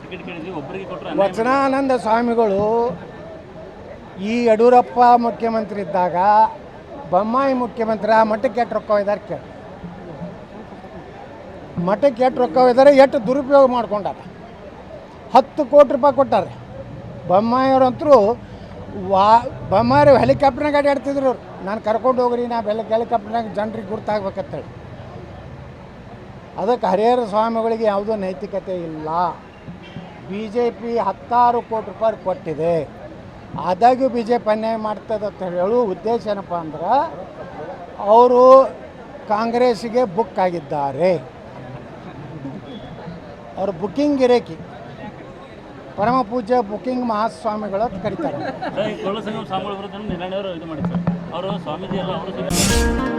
Ticket ಕೇಳಿದ್ವಿ, ಒಬ್ಬರಿಗೆ ಕೊಟ್ಟರು. ವಚನಾನಂದ ಸ್ವಾಮಿಗಳು ಈ ಯಡಿಯೂರಪ್ಪ ಮುಖ್ಯಮಂತ್ರಿ ಇದ್ದಾಗ ಬೊಮ್ಮಾಯಿ ಮುಖ್ಯಮಂತ್ರಿ ಆ ಮಠಕ್ಕೆ ಎಷ್ಟು ರೊಕ್ಕ ಇದ್ದಾರೆ ಕೇಳಿ. ಮಠಕ್ಕೆ ಎಷ್ಟು ರೊಕ್ಕ ಇದ್ದಾರೆ, ಎಷ್ಟು ದುರುಪಯೋಗ ಮಾಡ್ಕೊಂಡಾರ. 10 ಕೋಟಿ ರೂಪಾಯಿ ಕೊಟ್ಟಾರೆ. ಬೊಮ್ಮಾಯಿಯವ್ರಂತರೂ ಬೊಮ್ಮಾಯಿ ಹೆಲಿಕಾಪ್ಟರ್ನಾಗ ಅಡ್ಡಾಡ್ತಿದ್ರು ಅವ್ರು. ನಾನು ಕರ್ಕೊಂಡು ಹೋಗ್ರಿ, ನಾ ಹೆಲಿಕಾಪ್ಟರ್ನಾಗ ಜನರಿಗೆ ಗುರ್ತಾಗ್ಬೇಕಂತೇಳಿ. ಅದಕ್ಕೆ ಹರಿಹರ ಸ್ವಾಮಿಗಳಿಗೆ ಯಾವುದೂ ನೈತಿಕತೆ ಇಲ್ಲ. BJP 16 ಕೋಟಿ ರೂಪಾಯಿ ಕೊಟ್ಟಿದೆ. ಆದಾಗ್ಯೂ BJP ಅನ್ಯಾಯ ಮಾಡ್ತದೆ ಅಂತ ಹೇಳೋ ಉದ್ದೇಶ ಏನಪ್ಪ ಅಂದ್ರೆ ಅವರು ಕಾಂಗ್ರೆಸ್ಸಿಗೆ ಬುಕ್ ಆಗಿದ್ದಾರೆ. ಅವರು ಬುಕ್ಕಿಂಗ್ ಗಿರೇಕಿ, ಪರಮ ಪೂಜ್ಯ ಬುಕ್ಕಿಂಗ್ ಮಹಾಸ್ವಾಮಿಗಳು ಅಂತ ಕರೀತಾರೆ. ಸ್ವಾಮಿಗಳ ವಿರುದ್ಧ ನಿಲಣೆಯವರು ಇದು ಮಾಡಿದ್ದಾರೆ. ಅವರು ಸ್ವಾಮೀಜಿ ಎಲ್ಲ ಅವರು